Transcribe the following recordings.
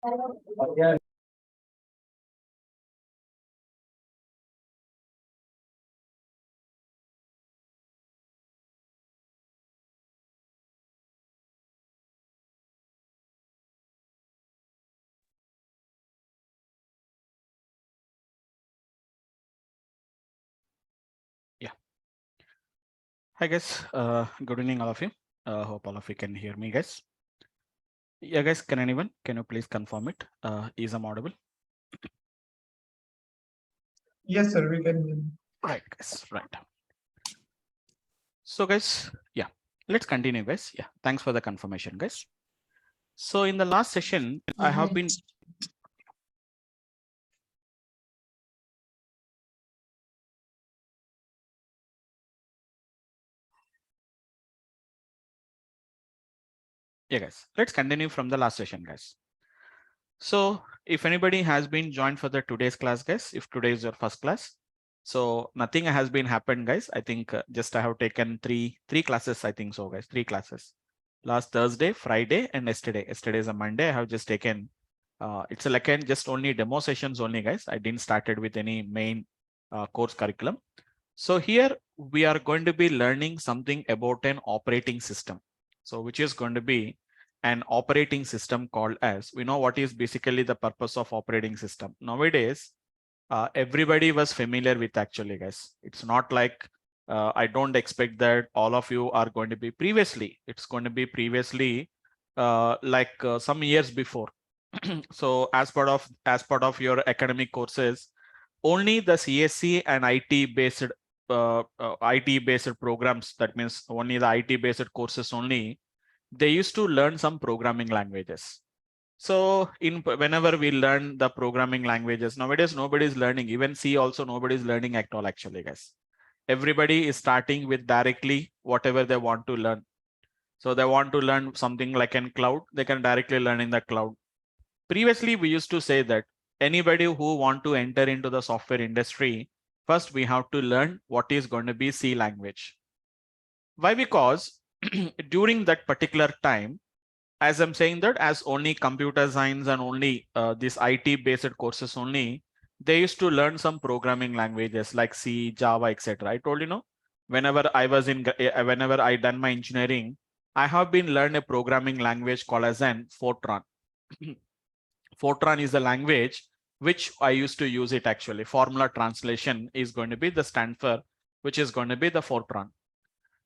Yeah. Hi guys. Good evening, all of you. Hope all of you can hear me, guys. Yeah, guys. Can you please confirm it? Is I'm audible? Yes, sir, we can. Right, guys. Right. So, guys. Yeah. Let's continue, guys. Yeah. Thanks for the confirmation, guys. So, in the last session, I have been. Yeah, guys. Let's continue from the last session, guys. So, if anybody has been joined for the today's class, guys, if today is your first class, so nothing has been happened, guys. I think just I have taken three classes. I think so, guys. 3 classes. Last Thursday, Friday, and yesterday. Yesterday is a Monday. I have just taken. It's a like just only demo sessions only, guys. I didn't started with any main course curriculum. So here we are going to be learning something about an operating system. So which is going to be an operating system called as, we know what is basically the purpose of operating system. Nowadays, everybody was familiar with actually, guys. It's not like I don't expect that all of you are going to be previously. It's going to be previously some years before. So as part of your academic courses, only the CSC and IT based programs. That means only the IT based courses only. They used to learn some programming languages. So whenever we learn the programming languages, nowadays nobody is learning. Even C also nobody is learning at all actually, guys. Everybody is starting with directly whatever they want to learn. So they want to learn something like in cloud, they can directly learn in the cloud. Previously, we used to say that anybody who want to enter into the software industry, first we have to learn what is going to be C language. Why? Because during that particular time, as I'm saying that as only computer science and only this IT based courses only, they used to learn some programming languages like C, Java, etc. I told you, no, whenever I done my engineering, I have been learned a programming language called as an Fortran. Fortran is the language which I used to use it actually. Formula translation is going to be the stand for, which is going to be the Fortran.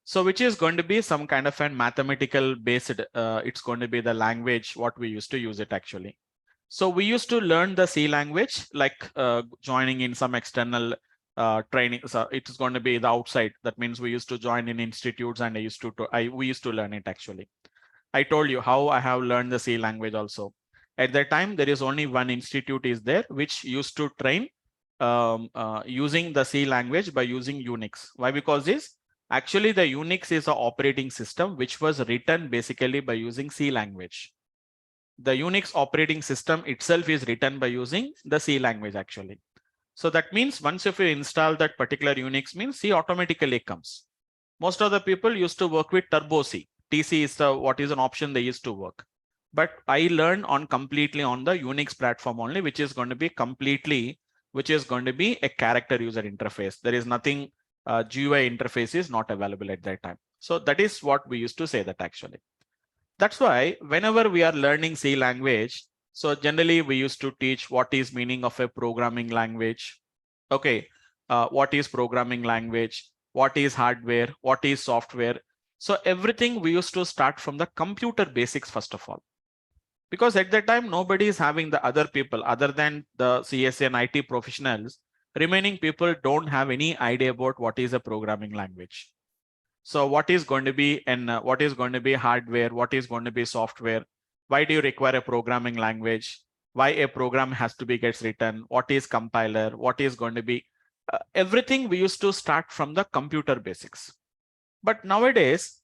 So which is going to be some kind of a mathematical based, it's going to be the language what we used to use it actually. So we used to learn the C language like joining in some external training. So it's going to be the outside. That means we used to join in institutes and we used to learn it actually. I told you how I have learned the C language also. At that time, there is only one institute is there which used to train using the C language by using UNIX. Why? Because this actually the UNIX is an operating system which was written basically by using C language. The UNIX operating system itself is written by using the C language actually. So that means once if you install that particular UNIX means C automatically comes. Most of the people used to work with Turbo C. TC is what is an option they used to work. But I learned on completely on the Unix platform only, which is going to be a character user interface. There is nothing, GUI interface is not available at that time. So that is what we used to say that actually. That's why whenever we are learning C language, so generally we used to teach what is meaning of a programming language. Okay, what is programming language? What is hardware? What is software? So everything we used to start from the computer basics first of all. Because at that time, nobody is having the other people other than the CSA and IT professionals. Remaining people don't have any idea about what is a programming language. So what is going to be what is going to be hardware? What is going to be software? Why do you require a programming language? Why a program has to be gets written? What is compiler? What is going to be everything we used to start from the computer basics. But nowadays,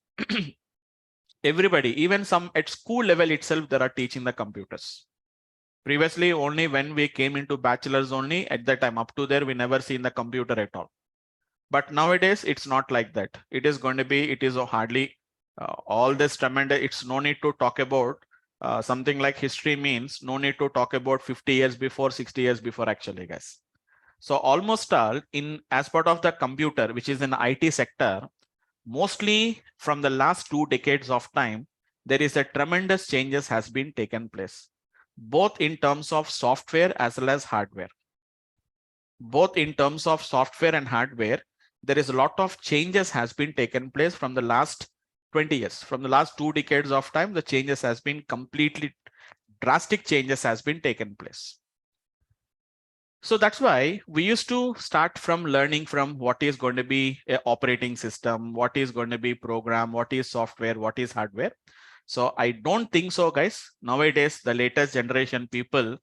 everybody, even some at school level itself, they are teaching the computers. Previously, only when we came into bachelor's only at that time, up to there, we never seen the computer at all. But nowadays, it's not like that. It is going to be, it is hardly all this tremendous, it's no need to talk about Something like history means no need to talk about 50 years before, 60 years before actually, guys. So almost all in as part of the computer, which is in the IT sector, mostly from the last 2 decades of time, there is a tremendous changes has been taken place, both in terms of software as well as hardware. Both in terms of software and hardware, there is a lot of changes has been taken place from the last 20 years. From the last 2 decades of time, the changes has been completely drastic changes has been taken place. So that's why we used to start from learning from what is going to be an operating system, what is going to be program, what is software, what is hardware. So I don't think so, guys. Nowadays, the latest generation people,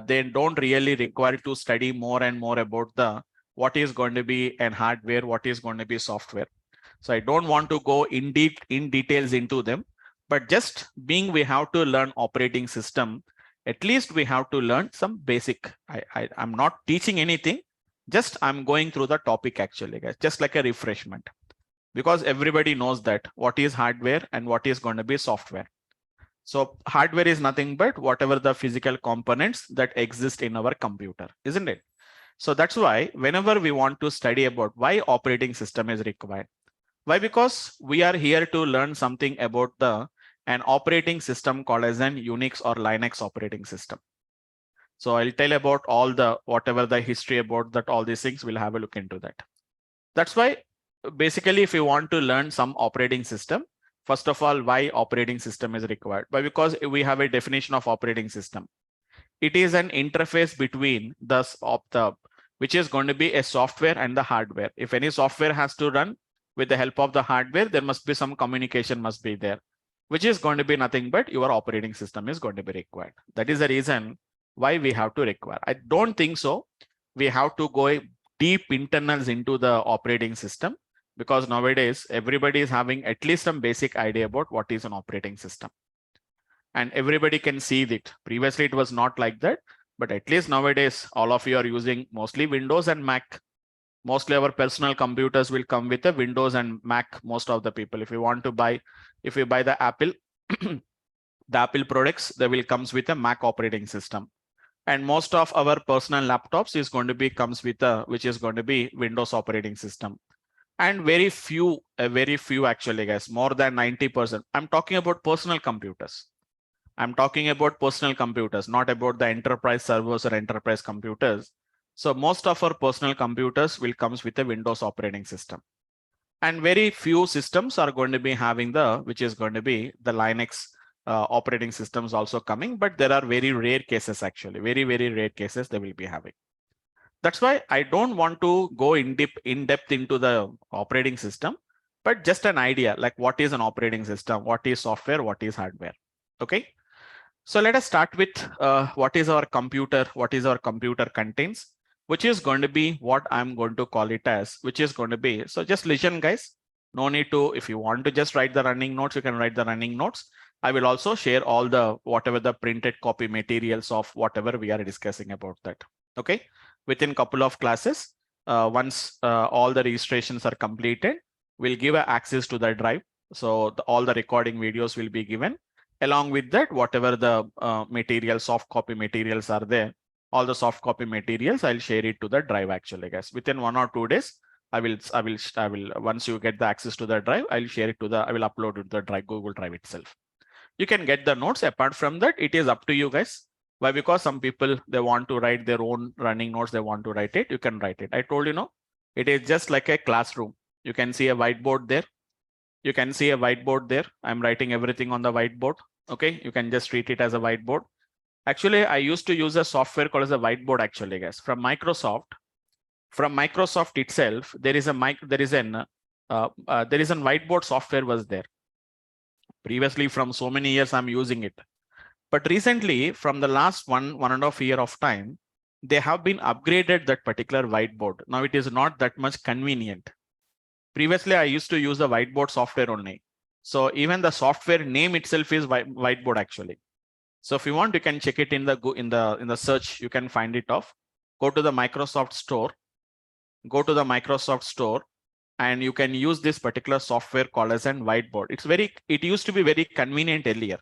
they don't really require to study more and more about the what is going to be an hardware, what is going to be software. So I don't want to go in details into them, but just being we have to learn operating system, at least we have to learn some basic. I'm not teaching anything, just I'm going through the topic actually, guys, just like a refreshment, because everybody knows that what is hardware and what is going to be software. So hardware is nothing but whatever the physical components that exist in our computer, isn't it? So that's why whenever we want to study about why operating system is required, why? Because we are here to learn something about an operating system called as an Unix or Linux operating system. So I'll tell about all the whatever the history about that, all these things, we'll have a look into that. That's why basically if you want to learn some operating system, first of all, why operating system is required? But because we have a definition of operating system. It is an interface between which is going to be a software and the hardware. If any software has to run with the help of the hardware, there must be some communication must be there, which is going to be nothing but your operating system is going to be required. That is the reason why we have to require. I don't think so we have to go deep internals into the operating system, because nowadays everybody is having at least some basic idea about what is an operating system. And everybody can see that. Previously, it was not like that, but at least nowadays, all of you are using mostly Windows and Mac. Mostly our personal computers will come with a Windows and Mac. Most of the people, if you want to buy, if you buy the Apple, the Apple products, they will comes with a Mac operating system. And most of our personal laptops is going to be comes with which is going to be Windows operating system. And very few actually, guys, more than 90%. I'm talking about personal computers. I'm talking about personal computers, not about the enterprise servers or enterprise computers. So most of our personal computers will comes with a Windows operating system. And very few systems are going to be having which is going to be the Linux operating systems also coming, but there are very rare cases actually, very rare cases they will be having. That's why I don't want to go in depth into the operating system, but just an idea like what is an operating system, what is software, what is hardware. Okay. So let us start with what is our computer contains, which is going to be what I'm going to call it as, which is going to be. So just listen, guys. No need to, if you want to just write the running notes, you can write the running notes. I will also share all whatever the printed copy materials of whatever we are discussing about that. Okay. Within a couple of classes, once all the registrations are completed, we'll give access to the drive. So all the recording videos will be given. Along with that, whatever the material, soft copy materials are there, all the soft copy materials, I'll share it to the drive actually, guys. Within 1 or 2 days, I will once you get the access to the drive, I'll share it to I will upload it to the drive, Google Drive itself. You can get the notes. Apart from that, it is up to you guys. Why? Because some people, they want to write their own running notes. They want to write it. You can write it. I told you, no, it is just like a classroom. You can see a whiteboard there. You can see a whiteboard there. I'm writing everything on the whiteboard. Okay, you can just treat it as a whiteboard. Actually, I used to use a software called as a whiteboard actually, guys, from Microsoft. From Microsoft itself, there is an whiteboard software was there. Previously, from so many years, I'm using it. But recently, from the last 1.5 years of time, they have been upgraded that particular whiteboard. Now it is not that much convenient. Previously, I used to use the whiteboard software only. So even the software name itself is whiteboard actually. So if you want, you can check it in the search. You can find it off. Go to the Microsoft Store. Go to the Microsoft Store, and you can use this particular software called as an whiteboard. It used to be very convenient earlier.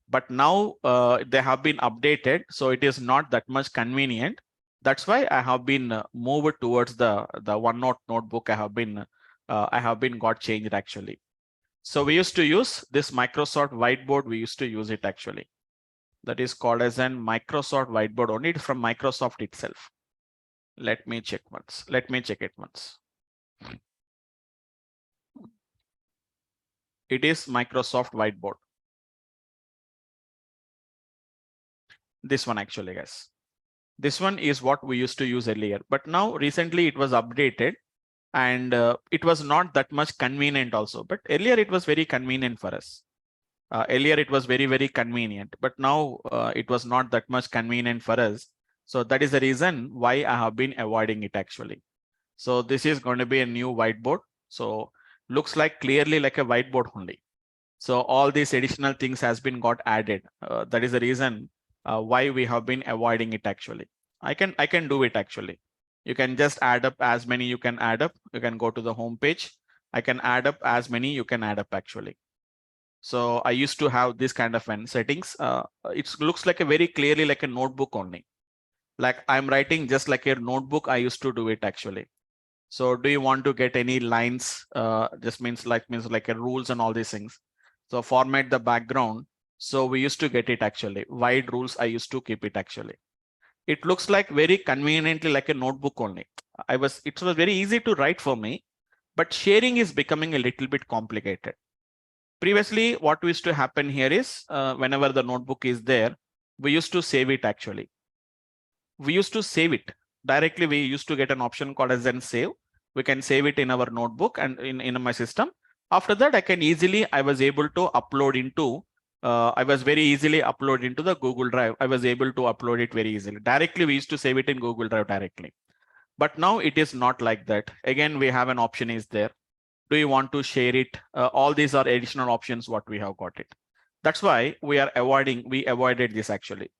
but now they have been updated, so it is not that much convenient. That's why I have been moved towards the OneNote notebook. I have been got changed actually. So we used to use this Microsoft whiteboard. We used to use it actually. That is called as an Microsoft whiteboard only. It's from Microsoft itself. Let me check once. Let me check it once. It is Microsoft whiteboard. This one actually, guys. This one is what we used to use earlier, but now recently it was updated, and it was not that much convenient also. But earlier it was very convenient for us. Earlier it was very, very convenient, but now it was not that much convenient for us. So that is the reason why I have been avoiding it actually. So this is going to be a new whiteboard. So looks like clearly like a whiteboard only. So all these additional things has been got added. That is the reason why we have been avoiding it actually. I can do it actually. You can just add up as many you can add up. You can go to the home page. I can add up as many you can add up actually. So I used to have this kind of settings. It looks like a very clearly like a notebook only. Like I'm writing just like a notebook. I used to do it actually. So do you want to get any lines? Just means like a rules and all these things. So format the background. So we used to get it actually. Wide rules, I used to keep it actually. It looks like very conveniently like a notebook only. It was very easy to write for me, but sharing is becoming a little bit complicated. Previously, what used to happen here is whenever the notebook is there, we used to save it actually. We used to save it directly. We used to get an option called as then save. We can save it in our notebook and in my system. After that, I was able to upload into I was very easily upload into the Google Drive. I was able to upload it very easily. Directly, we used to save it in Google Drive directly. But now it is not like that. Again, we have an option is there. Do you want to share it? All these are additional options what we have got it. That's why we avoided this actually.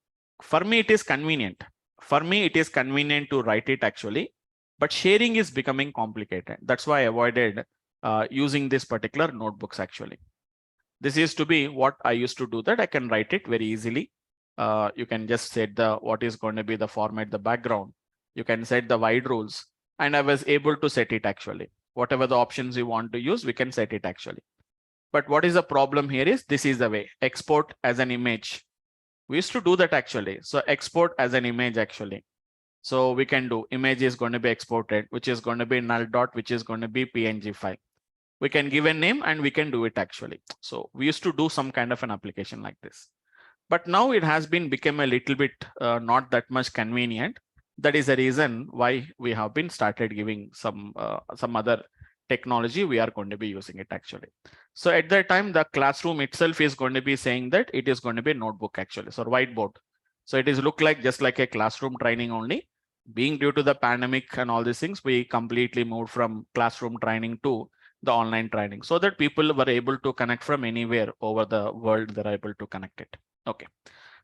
For me, it is convenient. For me, it is convenient to write it actually, but sharing is becoming complicated. That's why I avoided using this particular notebooks actually. This is to be what I used to do, that I can write it very easily. You can just set what is going to be the format, the background. You can set the wide rules, and I was able to set it actually. Whatever the options you want to use, we can set it actually. But what is the problem here is this is the way. Export as an image. We used to do that actually. So export as an image actually. So we can do image is going to be exported, which is going to be null dot, which is going to be PNG file. We can give a name and we can do it actually. So we used to do some kind of an application like this. But now it has been become a little bit not that much convenient. That is the reason why we have been started giving some other technology. We are going to be using it actually. So at that time, the classroom itself is going to be saying that it is going to be a notebook actually, so whiteboard. So it is look like just like a classroom training only. Being due to the pandemic and all these things, we completely moved from classroom training to the online training, so that people were able to connect from anywhere over the world. They're able to connect it. Okay.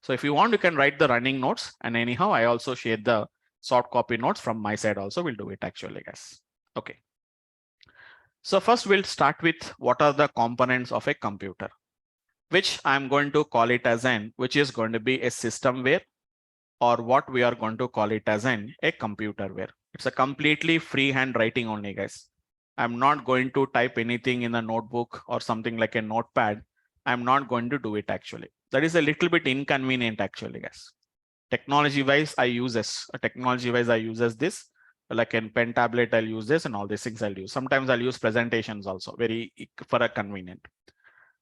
So if you want, you can write the running notes, and anyhow, I also share the soft copy notes from my side also. We'll do it actually, guys. Okay. So first we'll start with what are the components of a computer, which I'm going to call it as which is going to be a systemware, or what we are going to call it as a computerware. It's a completely freehand writing only, guys. I'm not going to type anything in a notebook or something like a notepad. I'm not going to do it actually. That is a little bit inconvenient actually, guys. Technology wise, I use this. This. Like in pen tablet, I'll use this, and all these things I'll use. Sometimes I'll use presentations also, very for a convenient.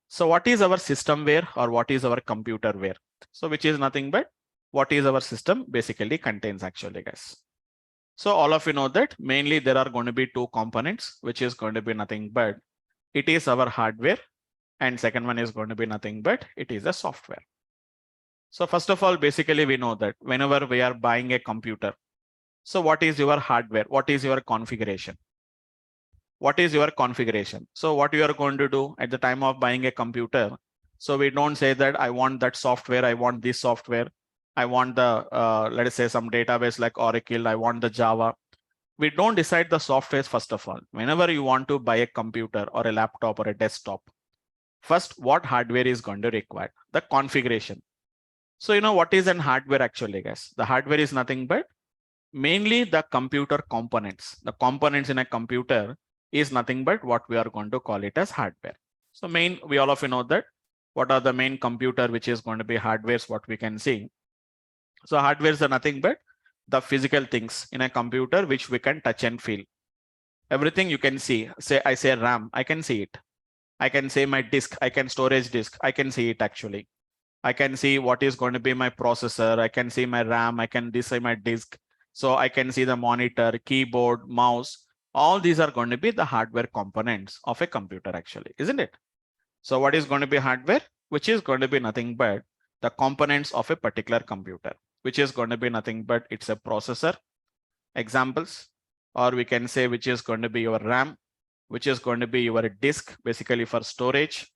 So what is our systemware, or what is our computerware? So which is nothing but what is our system basically contains actually, guys. So all of you know that mainly there are going to be two components, which is going to be nothing but it is our hardware, and second one is going to be nothing but it is a software. So first of all, basically we know that whenever we are buying a computer, so what is your hardware? What is your configuration? What is your configuration? So what you are going to do at the time of buying a computer? So we don't say that I want that software, I want this software, I want the, let us say some database like Oracle, I want the Java. We don't decide the software first of all. Whenever you want to buy a computer or a laptop or a desktop, First, what hardware is going to require? The configuration. So, what is an hardware actually, guys? The hardware is nothing but mainly the computer components. The components in a computer is nothing but what we are going to call it as hardware. So we all of you know that what are the main computer which is going to be hardwares, what we can see. So hardwares are nothing but the physical things in a computer which we can touch and feel. Everything you can see. I say RAM, I can see it. I can say my disk, I can storage disk, I can see it actually. I can see what is going to be my processor. I can see my RAM, I can see my disk. So I can see the monitor, keyboard, mouse. All these are going to be the hardware components of a computer actually, isn't it? So what is going to be hardware? Which is going to be nothing but the components of a particular computer, which is going to be nothing but it's a processor, examples, or we can say which is going to be your RAM, which is going to be your disk, basically for storage,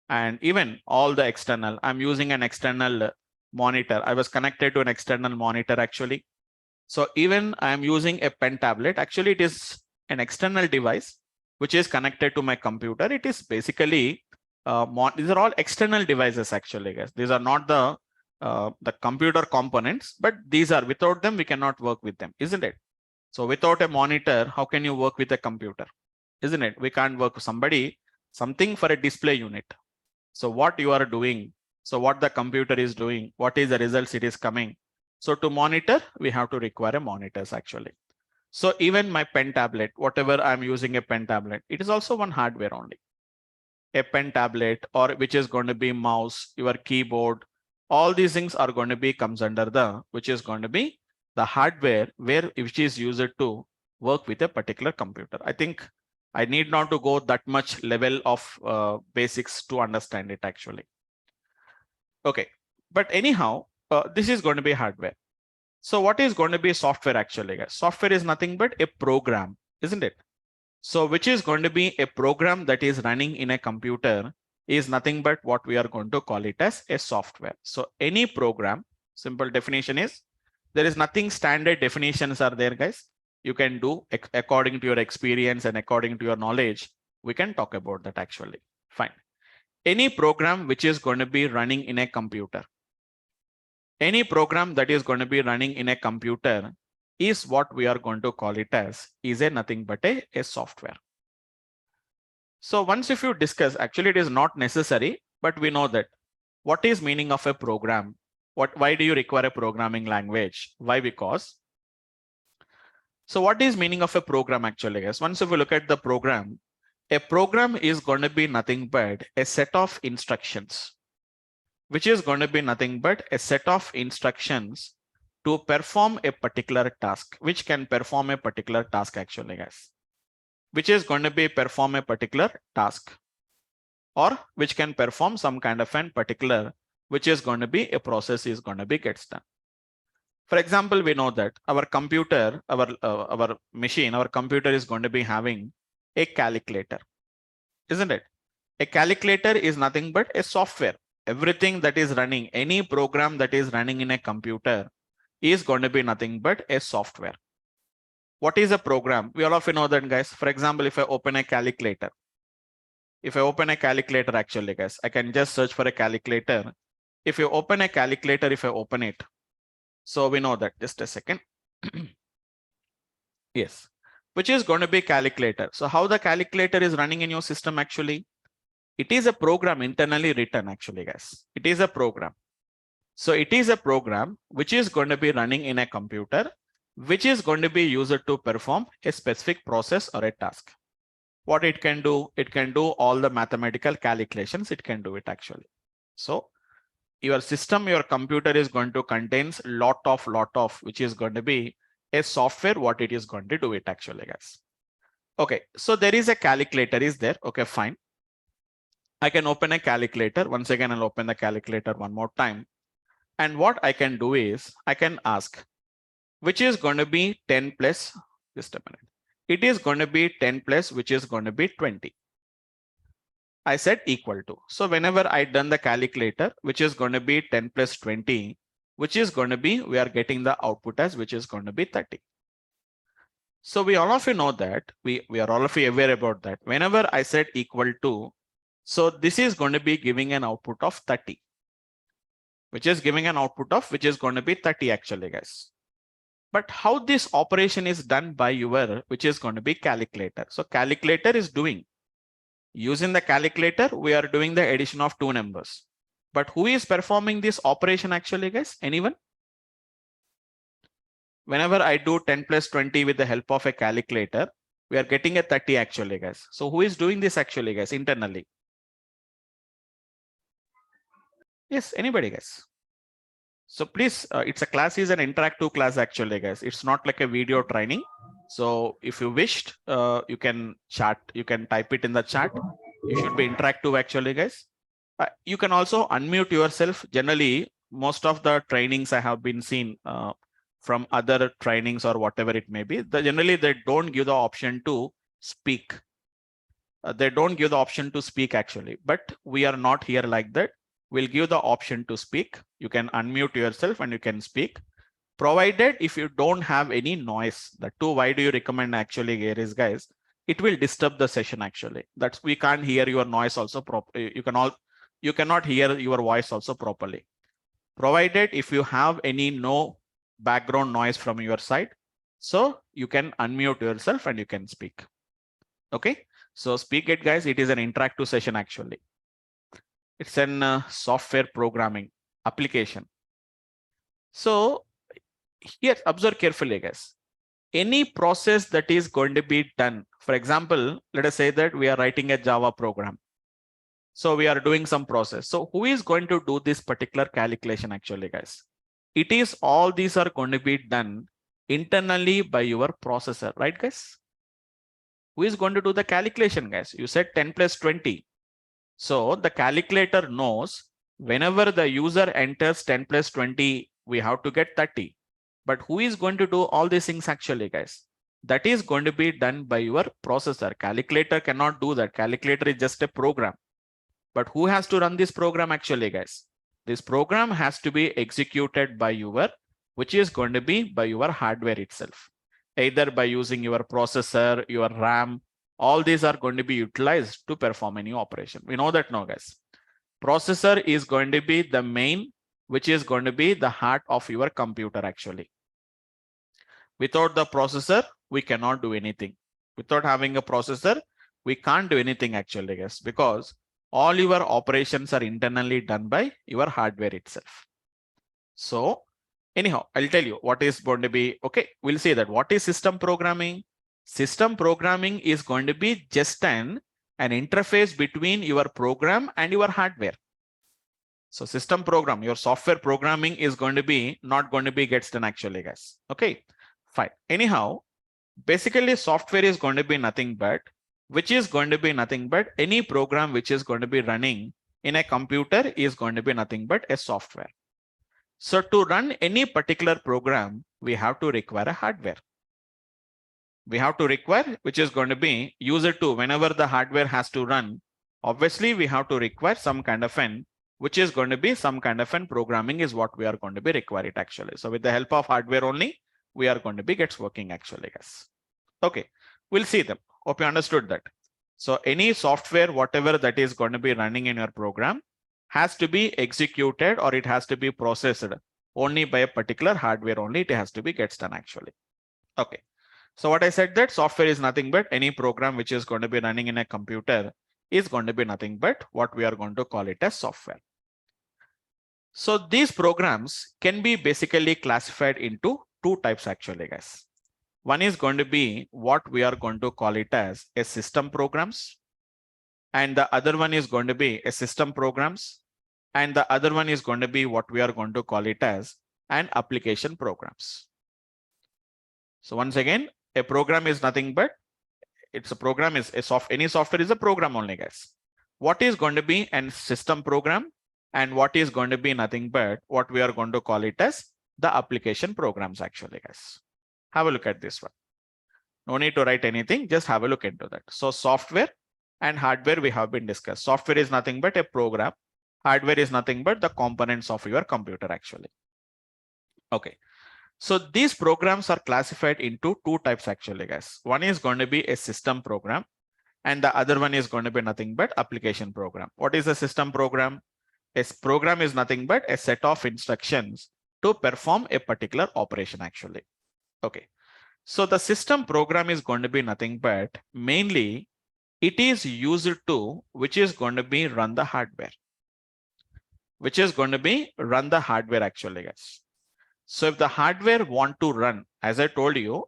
and even all the external. I'm using an external monitor. I was connected to an external monitor actually. So even I'm using a pen tablet. Actually, it is an external device which is connected to my computer. It is basically these are all external devices actually, guys. These are not the computer components, but these are, without them we cannot work with them, isn't it? So without a monitor, how can you work with a computer? Isn't it? We can't work with something for a display unit. So what you are doing, so what the computer is doing, what is the results it is coming. So to monitor, we have to require a monitors actually. So even my pen tablet, whatever I'm using a pen tablet, it is also one hardware only. A pen tablet, or which is going to be mouse, your keyboard, all these things are going to be comes under the, which is going to be the hardware which is used to work with a particular computer. I think I need not to go that much level of basics to understand it actually. Okay, but anyhow, this is going to be hardware. So what is going to be software actually, guys? Software is nothing but a program, isn't it? So which is going to be a program that is running in a computer is nothing but what we are going to call it as a software. So any program, simple definition is, there is nothing standard definitions are there, guys. You can do according to your experience and according to your knowledge. We can talk about that actually. Fine. Any program which is going to be running in a computer. Any program that is going to be running in a computer is what we are going to call it as is a nothing but a software. So once if you discuss, actually it is not necessary, but we know that what is meaning of a program? Why do you require a programming language? Why? Because. So what is meaning of a program actually, guys? Once if we look at the program, a program is going to be nothing but a set of instructions, which is going to be nothing but a set of instructions to perform a particular task, which can perform a particular task actually, guys, which is going to be perform a particular task, or which can perform some kind of an particular, which is going to be a process is going to be gets done. For example, we know that our computer, our machine, our computer is going to be having a calculator, isn't it? A calculator is nothing but a software. Everything that is running, any program that is running in a computer is going to be nothing but a software. What is a program? We all of you know that, guys. For example, if I open a calculator, actually, guys, I can just search for a calculator. If you open a calculator, if I open it, so we know that, just a second. Yes, which is going to be calculator. So how the calculator is running in your system actually? It is a program internally written actually, guys. It is a program. So it is a program which is going to be running in a computer, which is going to be used to perform a specific process or a task. What it can do all the mathematical calculations. It can do it actually. So your system, your computer is going to contains lot of, which is going to be a software, what it is going to do it actually, guys. Okay, so there is a calculator is there. Okay, fine. I can open a calculator. Once again, I'll open the calculator one more time. And what I can do is I can ask, which is going to be 10 plus, just a minute. It is going to be 10 plus, which is going to be 20. I said equal to. So whenever I done the calculator, which is going to be 10 plus 20, which is going to be, we are getting the output as which is going to be 30. So we all of you know that, we are all of you aware about that. Whenever I said equal to, So this is going to be giving an output of 30, which is giving an output of which is going to be 30 actually, guys. But how this operation is done by your, which is going to be calculator. So calculator is doing, using the calculator, we are doing the addition of two numbers. But who is performing this operation actually, guys? Anyone? Whenever I do 10 plus 20 with the help of a calculator, we are getting a 30 actually, guys. So who is doing this actually, guys, internally? Yes, anybody, guys? So please, it's a class is an interactive class actually, guys. It's not like a video training. So if you wished, you can chat, you can type it in the chat. You should be interactive actually, guys. You can also unmute yourself. Generally, most of the trainings I have been seen from other trainings or whatever it may be, generally they don't give the option to speak. They don't give the option to speak actually, but we are not here like that. We'll give the option to speak. You can unmute yourself and you can speak, provided if you don't have any noise. That too, why do you recommend actually here is, guys, it will disturb the session actually. That's, we can't hear your noise also properly. You cannot hear your voice also properly. Provided if you have any no background noise from your side, so you can unmute yourself and you can speak. Okay, so speak it, guys. It is an interactive session actually. It's an software programming application. So here, observe carefully, guys. Any process that is going to be done, for example, let us say that we are writing a Java program. So we are doing some process. So who is going to do this particular calculation actually, guys? It is all these are going to be done internally by your processor, right, guys? Who is going to do the calculation, guys? You said 10 plus 20. So the calculator knows whenever the user enters 10 plus 20, we have to get 30. But who is going to do all these things actually, guys? That is going to be done by your processor. Calculator cannot do that. Calculator is just a program. But who has to run this program actually, guys? This program has to be executed by your, which is going to be by your hardware itself. Either by using your processor, your RAM, all these are going to be utilized to perform any operation. We know that now, guys. Processor is going to be the main, which is going to be the heart of your computer actually. Without the processor, we cannot do anything. Without having a processor, we can't do anything actually, guys, because all your operations are internally done by your hardware itself. So anyhow, I'll tell you what is going to be. Okay, we'll see that. What is system programming? System programming is going to be just an interface between your program and your hardware. So system program, your software programming is going to be not going to be gets done actually, guys. Okay, fine. Anyhow, basically software is going to be nothing but, which is going to be nothing but any program which is going to be running in a computer is going to be nothing but a software. So to run any particular program, we have to require a hardware. We have to require, which is going to be user 2. Whenever the hardware has to run, obviously we have to require some kind of an, which is going to be some kind of an programming is what we are going to be required actually. So with the help of hardware only, we are going to be gets working actually, guys. Okay, we'll see them. Hope you understood that. So any software, whatever that is going to be running in your program has to be executed or it has to be processed only by a particular hardware only. It has to be gets done actually. Okay. So what I said that software is nothing but any program which is going to be running in a computer is going to be nothing but what we are going to call it as software. So these programs can be basically classified into two types actually, guys. One is going to be what we are going to call it as a system programs. And the other one is going to be a system programs. And the other one is going to be what we are going to call it as an application programs. So once again, a program is nothing but it's a program is a any software is a program only, guys. What is going to be a system program and what is going to be nothing but what we are going to call it as the application programs actually, guys. Have a look at this one. No need to write anything, just have a look into that. So software and hardware we have been discussed. Software is nothing but a program. Hardware is nothing but the components of your computer actually. Okay. So these programs are classified into two types actually, guys. One is going to be a system program and the other one is going to be nothing but application program. What is a system program? A program is nothing but a set of instructions to perform a particular operation actually. Okay. So the system program is going to be nothing but mainly it is used to which is going to be run the hardware. Which is going to be run the hardware actually, guys. So if the hardware want to run, as I told you,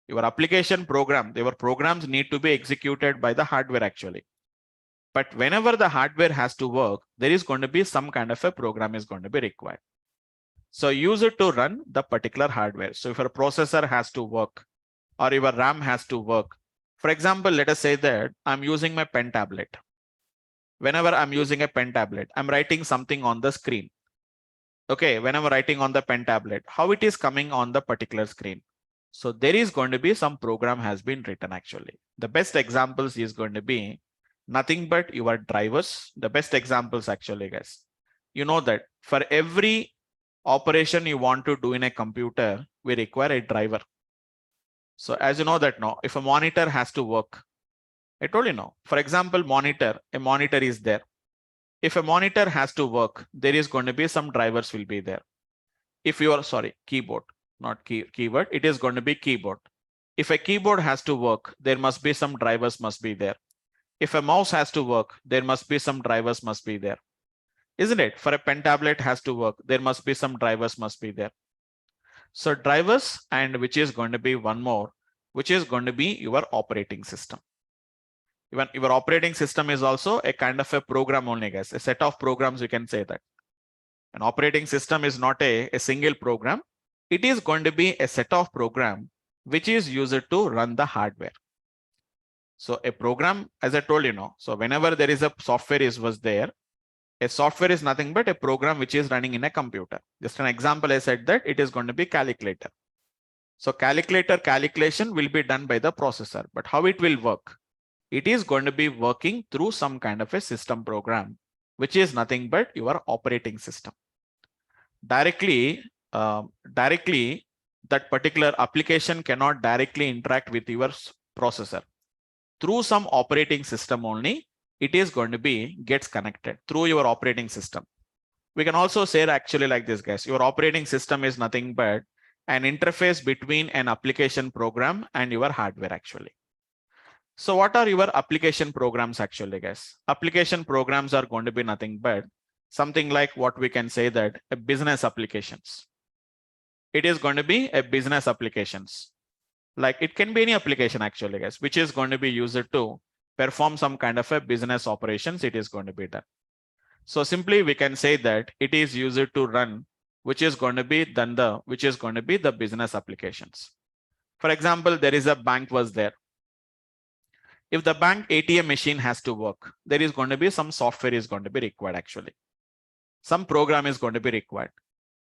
your application program, your programs need to be executed by the hardware actually. But whenever the hardware has to work, there is going to be some kind of a program is going to be required. So use it to run the particular hardware. So if your processor has to work or your RAM has to work, for example, let us say that I'm using my pen tablet. Whenever I'm using a pen tablet, I'm writing something on the screen. Okay, when I'm writing on the pen tablet, how it is coming on the particular screen. So there is going to be some program has been written actually. The best examples is going to be nothing but your drivers. The best examples actually, guys. You know that for every operation you want to do in a computer, we require a driver. So as you know that now, if a monitor has to work, I told you now, for example, a monitor is there. If a monitor has to work, there is going to be some drivers will be there. If you are, sorry, keyboard, not keyboard, it is going to be keyboard. If a keyboard has to work, there must be some drivers must be there. If a mouse has to work, there must be some drivers must be there. Isn't it? For a pen tablet has to work, there must be some drivers must be there. So drivers, and which is going to be one more, which is going to be your operating system. Even your operating system is also a kind of a program only, guys. A set of programs, you can say that. An operating system is not a single program. It is going to be a set of program which is used to run the hardware. So a program, as I told you know, so whenever there is a software was there, a software is nothing but a program which is running in a computer. Just an example, I said that it is going to be calculator. So calculation will be done by the processor, but how it will work? It is going to be working through some kind of a system program, which is nothing but your operating system. Directly, that particular application cannot directly interact with your processor. Through some operating system only, it is going to be gets connected through your operating system. We can also say actually like this, guys. Your operating system is nothing but an interface between an application program and your hardware actually. So what are your application programs actually, guys? Application programs are going to be nothing but something like what we can say that a business applications. It is going to be a business applications. Like it can be any application actually, guys, which is going to be used to perform some kind of a business operations. It is going to be done. So simply we can say that it is used to run, which is going to be done the business applications. For example, there is a bank was there. If the bank ATM machine has to work, there is going to be some software is going to be required actually. Some program is going to be required.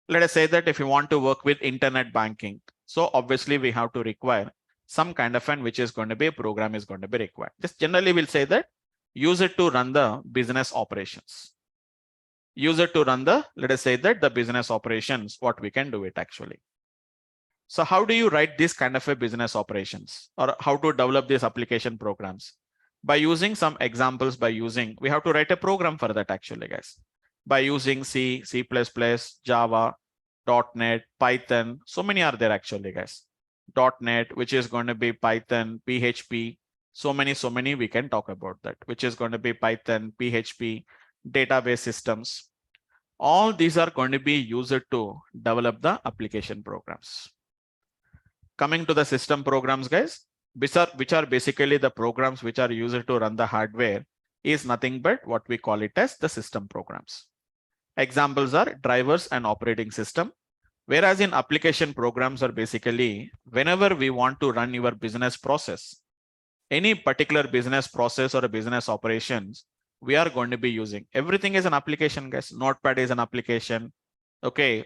Let us say that if you want to work with internet banking, so obviously we have to require some kind of an which is going to be a program is going to be required. Just generally we'll say that use it to run the business operations. Use it to run the, let us say that the business operations, what we can do it actually. So how do you write this kind of a business operations or how to develop these application programs? By using some examples, we have to write a program for that actually, guys. By using C, C++, Java, .NET, Python, so many are there actually, guys. .NET, which is going to be Python, PHP, so many we can talk about that, which is going to be Python, PHP, database systems. All these are going to be used to develop the application programs. Coming to the system programs, guys, which are basically the programs which are used to run the hardware is nothing but what we call it as the system programs. Examples are drivers and operating system. Whereas in application programs are basically whenever we want to run your business process, any particular business process or a business operations, we are going to be using. Everything is an application, guys. Notepad is an application. Okay,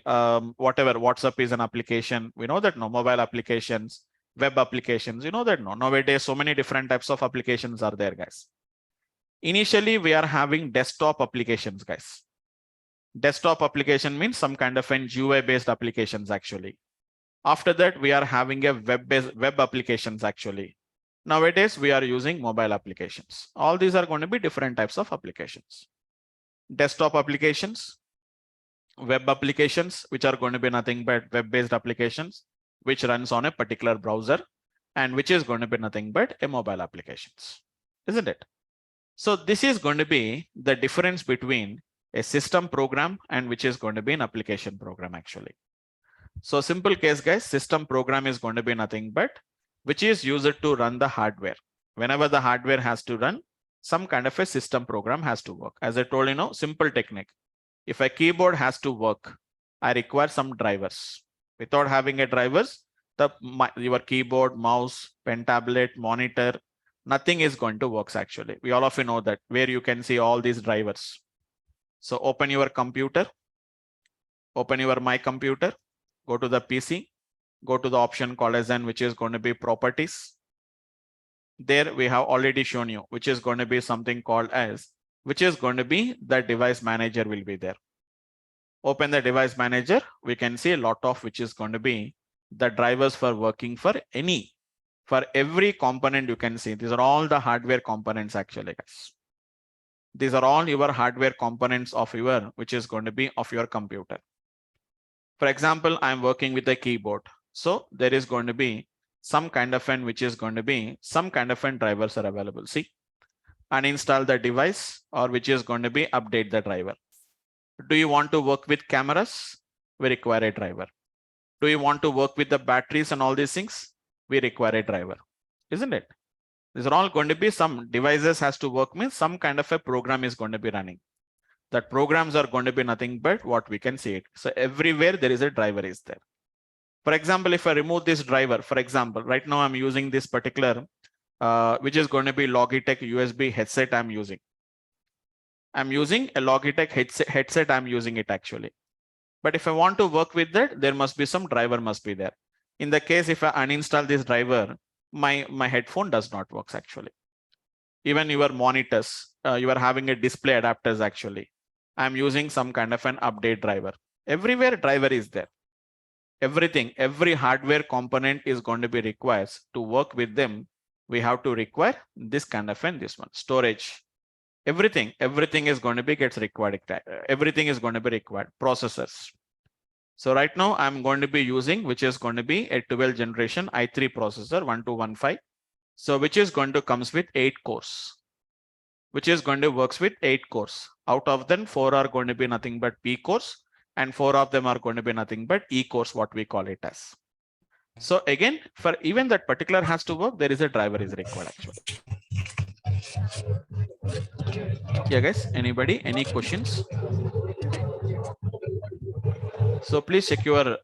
whatever, WhatsApp is an application. We know that no, mobile applications, web applications, you know that no, nowadays so many different types of applications are there, guys. Initially, we are having desktop applications, guys. Desktop application means some kind of an GUI-based applications actually. After that, we are having a web applications actually. Nowadays, we are using mobile applications. All these are going to be different types of applications. Desktop applications, web applications, which are going to be nothing but web-based applications, which runs on a particular browser, and which is going to be nothing but a mobile applications, isn't it? So this is going to be the difference between a system program and which is going to be an application program actually. So simple case guys, system program is going to be nothing but which is used to run the hardware. Whenever the hardware has to run, some kind of a system program has to work. As I told you, simple technique. If a keyboard has to work, I require some drivers. Without having a drivers, your keyboard, mouse, pen tablet, monitor, nothing is going to work actually. We all of you know that, where you can see all these drivers. So open your computer, open your My Computer, go to the PC, go to the option called as which is going to be properties. There we have already shown you, which is going to be something called as, which is going to be the device manager will be there. Open the device manager, we can see a lot of which is going to be the drivers for working for every component you can see. These are all the hardware components actually, guys. These are all your hardware components of your, which is going to be of your computer. For example, I'm working with a keyboard. So there is going to be some kind of which is going to be some kind of drivers are available. See, uninstall the device, or which is going to be update the driver. Do you want to work with cameras? We require a driver. Do you want to work with the batteries and all these things? We require a driver, isn't it? These are all going to be some devices has to work, means some kind of a program is going to be running. That programs are going to be nothing but what we can see it. So everywhere there is a driver is there. For example, if I remove this driver, for example, right now I'm using this particular, which is going to be Logitech USB headset I'm using. I'm using a Logitech headset I'm using it actually. But if I want to work with that, there must be some driver must be there. In the case, if I uninstall this driver, my headphone does not work actually. Even your monitors, you are having a display adapters actually. I'm using some kind of an update driver. Everywhere driver is there. Everything, every hardware component is going to be required to work with them. We have to require this kind of this one, storage. Everything is going to be gets required. Everything is going to be required. Processors. So right now I'm going to be using, which is going to be a 12th generation i3 processor 1215. So which is going to comes with 8 cores, which is going to works with 8 cores. Out of them, 4 are going to be nothing but P cores, and 4 of them are going to be nothing but E cores, what we call it as. So again, for even that particular has to work, there is a driver is required actually. Yeah, guys, anybody, any questions? So please check your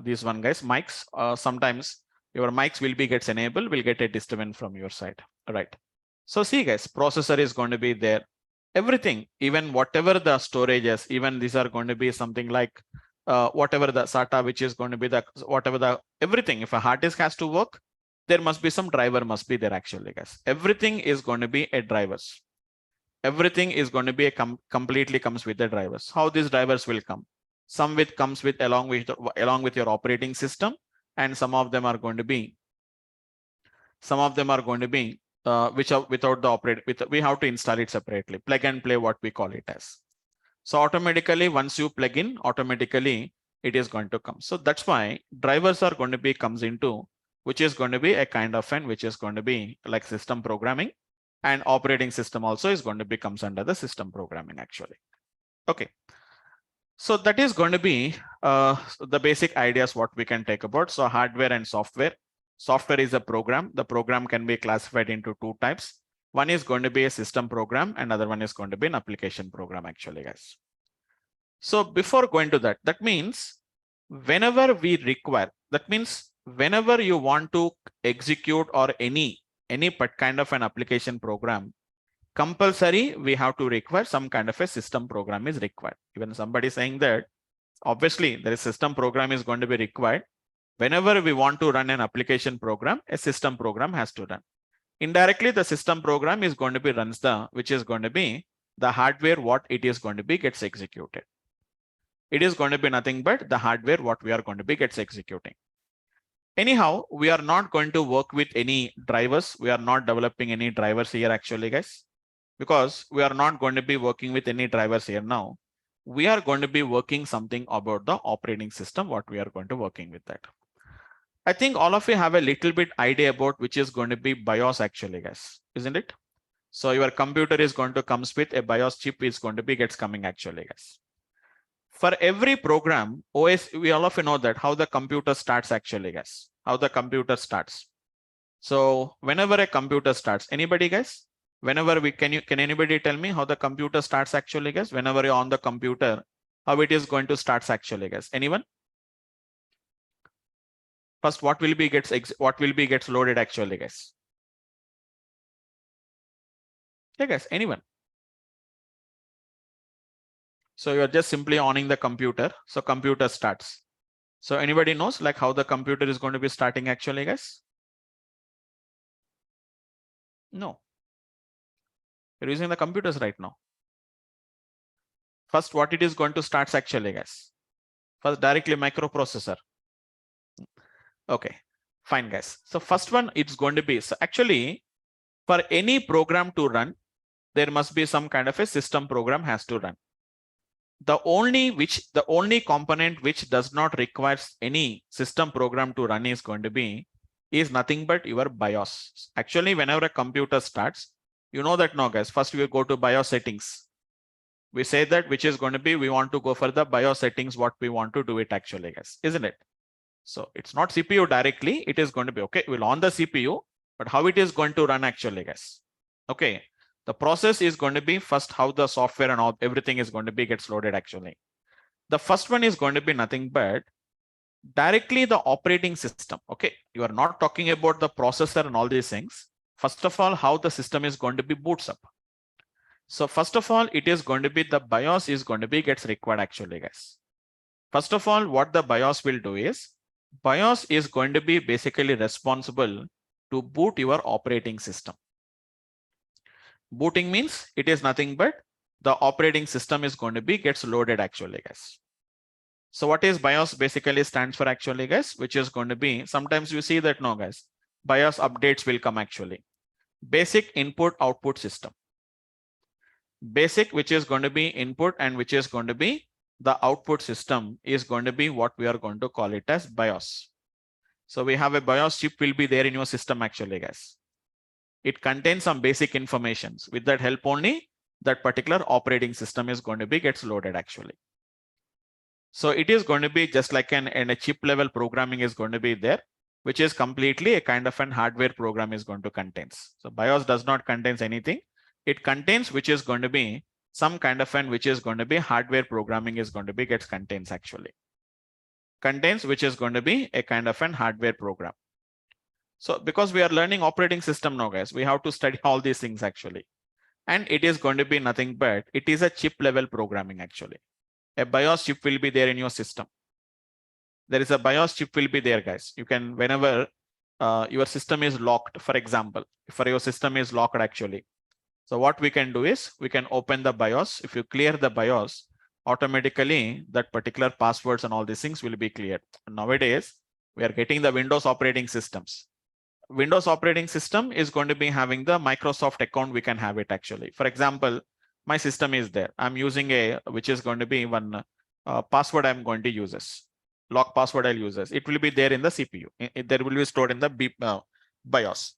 this one, guys, mics. Sometimes your mics will be gets enabled, will get a disturbance from your side. All right. So see, guys, processor is going to be there. Everything, even whatever the storage is, even these are going to be something like whatever the SATA, which is going to be the whatever the everything. If a hard disk has to work, there must be some driver must be there actually, guys. Everything is going to be a drivers. Everything is going to be a completely comes with the drivers. How these drivers will come? Some with comes with along with your operating system, and some of them are going to be which are without the we have to install it separately. Plug and play, what we call it as. So automatically, once you plug in, automatically it is going to come. So that's why drivers are going to be comes into, which is going to be a kind of which is going to be like system programming, and operating system also is going to be comes under the system programming actually. Okay. So that is going to be the basic ideas what we can take about. So hardware and software. Software is a program. The program can be classified into 2 types. One is going to be a system program, and other one is going to be an application program actually, guys. So before going to that, that means whenever we require, that means whenever you want to execute or any kind of an application program, compulsory we have to require some kind of a system program is required. Even somebody saying that obviously there is system program is going to be required. Whenever we want to run an application program, a system program has to run. Indirectly, the system program is going to be runs the, which is going to be the hardware, what it is going to be gets executed. It is going to be nothing but the hardware what we are going to be gets executing. Anyhow, we are not going to work with any drivers. We are not developing any drivers here actually, guys, because we are not going to be working with any drivers here now. We are going to be working something about the operating system, what we are going to working with that. I think all of you have a little bit idea about which is going to be BIOS actually, guys, isn't it? So your computer is going to comes with a BIOS chip is going to be gets coming actually, guys. For every program, OS, we all of you know that how the computer starts actually, guys, how the computer starts. So whenever a computer starts, anybody guys, whenever can anybody tell me how the computer starts actually, guys? Whenever you're on the computer, how it is going to start actually, guys? Anyone? First, what will be gets loaded actually, guys? Yeah, guys, anyone? So you're just simply owning the computer. So computer starts. So anybody knows like how the computer is going to be starting actually, guys? No. You're using the computers right now. First, what it is going to start actually, guys? First, directly microprocessor. Okay, fine, guys. So first one, it's going to be, so actually, for any program to run, there must be some kind of a system program has to run. The only component which does not require any system program to run is going to be is nothing but your BIOS. Actually, whenever a computer starts, you know that now, guys. First, we go to BIOS settings. We say that which is going to be we want to go for the BIOS settings. What we want to do it actually, guys, isn't it? So it's not CPU directly. It is going to be okay. We'll on the CPU, but how it is going to run actually, guys? Okay. The process is going to be first how the software and all everything is going to be gets loaded actually. The first one is going to be nothing but directly the operating system. Okay, you are not talking about the processor and all these things. First of all, how the system is going to be boots up. So first of all, it is going to be the BIOS is going to be gets required actually, guys. First of all, what the BIOS will do is BIOS is going to be basically responsible to boot your operating system. Booting means it is nothing but the operating system is going to be gets loaded actually, guys. So what is BIOS basically stands for actually, guys, which is going to be sometimes you see that no, guys, BIOS updates will come actually. Basic input output system. Basic, which is going to be input and which is going to be the output system is going to be what we are going to call it as BIOS. So we have a BIOS chip will be there in your system actually, guys. It contains some basic informations. With that help only, that particular operating system is going to be gets loaded actually. So it is going to be just like a chip level programming is going to be there, which is completely a kind of an hardware program is going to contains. So BIOS does not contains anything. It contains which is going to be some kind of an which is going to be hardware programming is going to be gets contains actually. Contains which is going to be a kind of an hardware program. So because we are learning operating system now, guys, we have to study all these things actually. And it is going to be nothing but it is a chip level programming actually. A BIOS chip will be there in your system. There is a BIOS chip will be there, guys. You can, whenever your system is locked, for example, for your system is locked actually. So what we can do is we can open the BIOS. If you clear the BIOS, automatically that particular passwords and all these things will be cleared. Nowadays, we are getting the Windows operating systems. Windows operating system is going to be having the Microsoft account. We can have it actually. For example, my system is there. I'm using a, which is going to be one password I'm going to use this. Lock password I'll use this. It will be there in the CPU. There will be stored in the BIOS.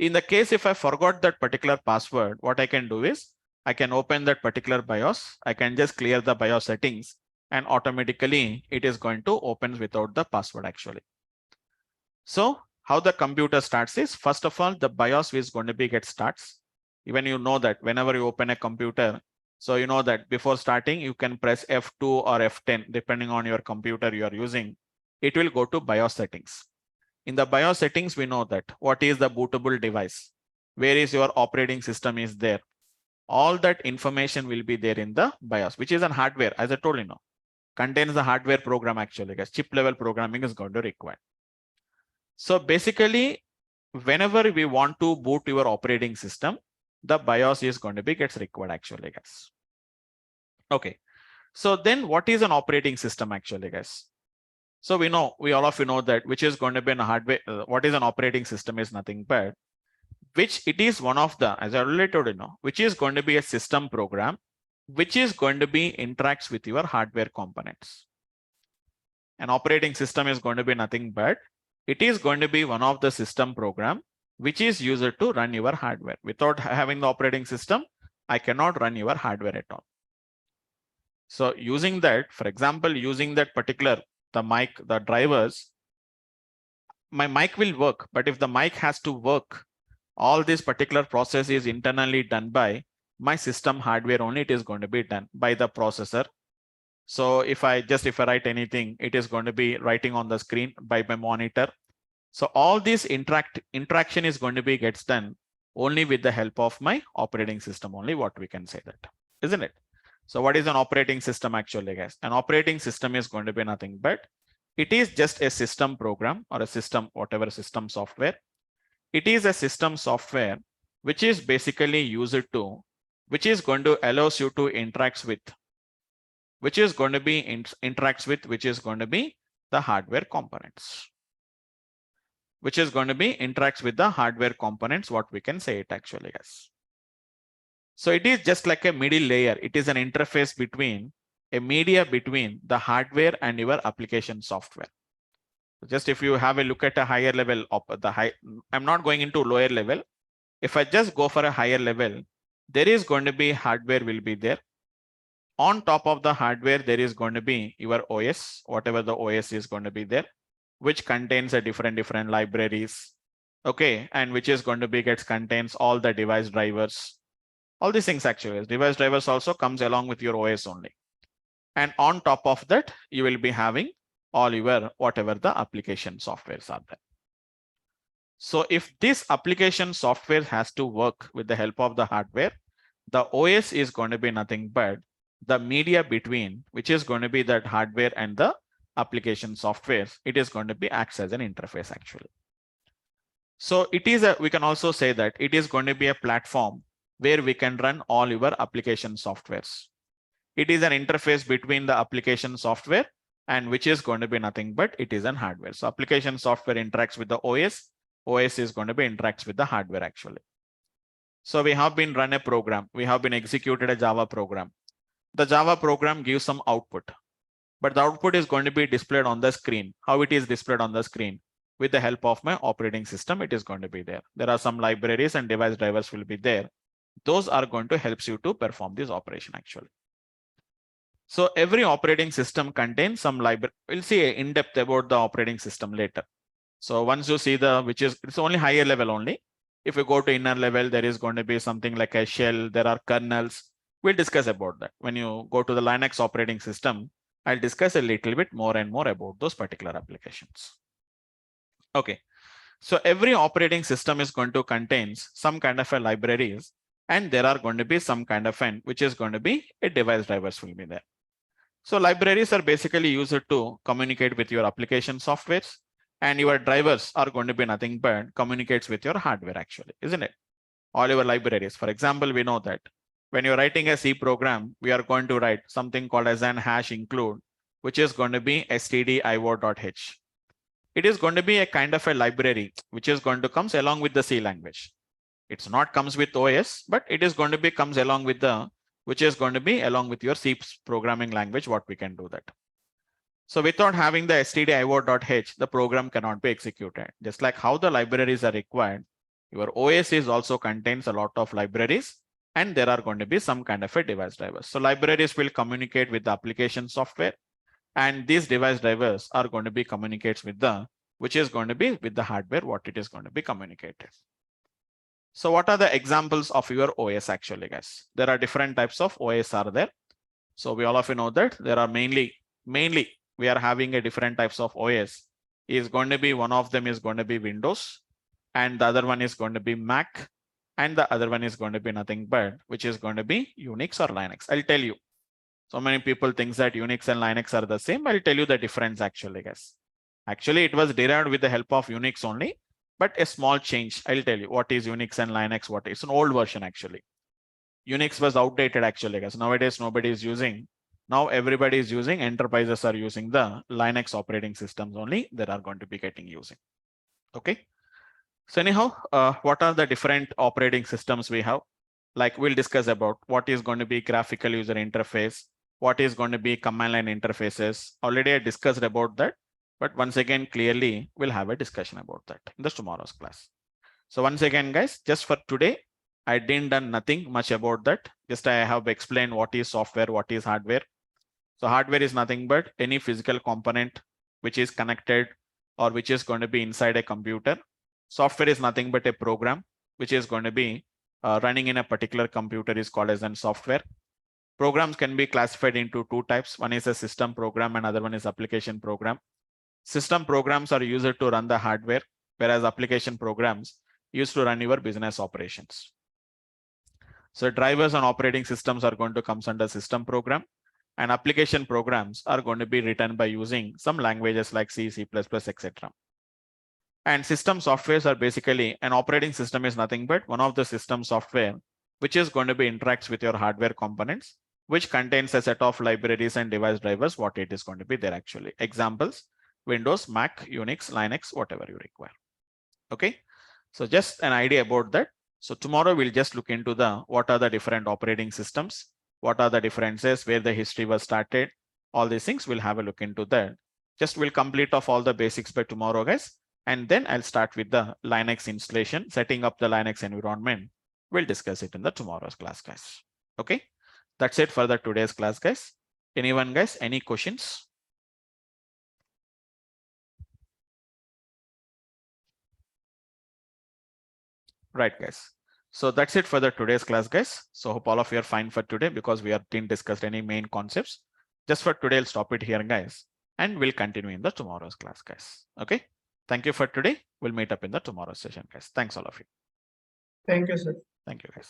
In the case if I forgot that particular password, what I can do is I can open that particular BIOS. I can just clear the BIOS settings and automatically it is going to open without the password actually. So how the computer starts is first of all, the BIOS is going to be get starts. Even you know that whenever you open a computer, so you know that before starting, you can press F2 or F10, depending on your computer you are using. It will go to BIOS settings. In the BIOS settings, we know that what is the bootable device, where is your operating system is there. All that information will be there in the BIOS, which is an hardware, as I told you now, contains the hardware program actually, guys. Chip level programming is going to require. So basically, whenever we want to boot your operating system, the BIOS is going to be gets required actually, guys. Okay. So then what is an operating system actually, guys? So we all of you know that which is going to be an hardware, what is an operating system is nothing but which it is one of the, as I already told you, which is going to be a system program, which is going to be interacts with your hardware components. An operating system is going to be nothing but it is going to be one of the system program which is used to run your hardware. Without having the operating system, I cannot run your hardware at all. So using that, for example, using that particular, the mic, the drivers, my mic will work, but if the mic has to work, all this particular process is internally done by my system hardware only. It is going to be done by the processor. So if I write anything, it is going to be writing on the screen by my monitor. So all this interaction is going to be gets done only with the help of my operating system only, what we can say that, isn't it? So what is an operating system actually, guys? An operating system is going to be nothing but it is just a system program or a system, whatever system software. It is a system software which is basically used to, which is going to allows you to interact with, which is going to be interacts with, which is going to be the hardware components, which is going to be interacts with the hardware components, what we can say it actually, guys. So it is just like a middle layer. It is an interface between a media between the hardware and your application software. Just if you have a look at a higher level of the high, I'm not going into lower level. If I just go for a higher level, there is going to be hardware will be there. On top of the hardware, there is going to be your OS, whatever the OS is going to be there, which contains a different libraries. Okay, and which is going to be contains all the device drivers. All these things actually, device drivers also comes along with your OS only. And on top of that, you will be having all your whatever the application softwares are there. So if this application software has to work with the help of the hardware, the OS is going to be nothing but the media between, which is going to be that hardware and the application software. It is going to be acts as an interface actually. So it is a, we can also say that it is going to be a platform where we can run all your application softwares. It is an interface between the application software and which is going to be nothing but it is an hardware. So application software interacts with the OS. OS is going to be interacts with the hardware actually. So we have been run a program. We have been executed a Java program. The Java program gives some output, but the output is going to be displayed on the screen. How it is displayed on the screen? With the help of my operating system, it is going to be there. There are some libraries and device drivers will be there. Those are going to help you to perform this operation actually. So every operating system contains some library. We'll see in depth about the operating system later. So once you see the, which is, it's only higher level only. If you go to inner level, there is going to be something like a shell. There are kernels. We'll discuss about that. When you go to the Linux operating system, I'll discuss a little bit more and more about those particular applications. Okay. So every operating system is going to contain some kind of a libraries, and there are going to be some kind of an, which is going to be a device drivers will be there. So libraries are basically used to communicate with your application softwares, and your drivers are going to be nothing but communicates with your hardware actually, isn't it? All your libraries. For example, we know that when you're writing a C program, we are going to write something called as an hash include, which is going to be stdio.h. It is going to be a kind of a library, which is going to comes along with the C language. It's not comes with OS, but it is going to be comes along with the, which is going to be along with your C programming language, what we can do that. So without having the stdio.h, the program cannot be executed. Just like how the libraries are required, your OS is also contains a lot of libraries, and there are going to be some kind of a device drivers. So libraries will communicate with the application software, and these device drivers are going to be communicates with the, which is going to be with the hardware, what it is going to be communicated. So what are the examples of your OS actually, guys? There are different types of OS are there. So we all of you know that there are mainly we are having a different types of OS. Is going to be, one of them is going to be Windows, and the other one is going to be Mac, and the other one is going to be nothing but, which is going to be Unix or Linux. I'll tell you. So many people think that Unix and Linux are the same. I'll tell you the difference actually, guys. Actually, it was derived with the help of Unix only, but a small change. I'll tell you what is Unix and Linux. What is an old version actually. Unix was outdated actually, guys. Nowadays, nobody is using Now everybody is using, enterprises are using the Linux operating systems only. They are going to be getting using. Okay. So anyhow, what are the different operating systems we have? Like we'll discuss about what is going to be graphical user interface, what is going to be command line interfaces. Already I discussed about that, but once again, clearly we'll have a discussion about that in the tomorrow's class. So once again, guys, just for today, I didn't done nothing much about that. Just I have explained what is software, what is hardware. So hardware is nothing but any physical component which is connected or which is going to be inside a computer. Software is nothing but a program which is going to be running in a particular computer is called as an software. Programs can be classified into two types. One is a system program, and other one is application program. System programs are used to run the hardware, whereas application programs used to run your business operations. So drivers on operating systems are going to come under system program, and application programs are going to be written by using some languages like C, C++, etc. And system softwares are basically, an operating system is nothing but one of the system software which is going to be interacts with your hardware components, which contains a set of libraries and device drivers, what it is going to be there actually. Examples, Windows, Mac, Unix, Linux, whatever you require. Okay, so just an idea about that. So tomorrow we'll just look into the what are the different operating systems, what are the differences, where the history was started, all these things we'll have a look into that. Just we'll complete off all the basics by tomorrow, guys. And then I'll start with the Linux installation, setting up the Linux environment. We'll discuss it in the tomorrow's class, guys. Okay, that's it for the today's class, guys. Anyone, guys, any questions? Right, guys. So that's it for the today's class, guys. So hope all of you are fine for today because we didn't discuss any main concepts. Just for today, I'll stop it here, guys, and we'll continue in the tomorrow's class, guys. Okay. Thank you for today. We'll meet up in the tomorrow's session, guys. Thanks all of you. Thank you, sir. Thank you, guys.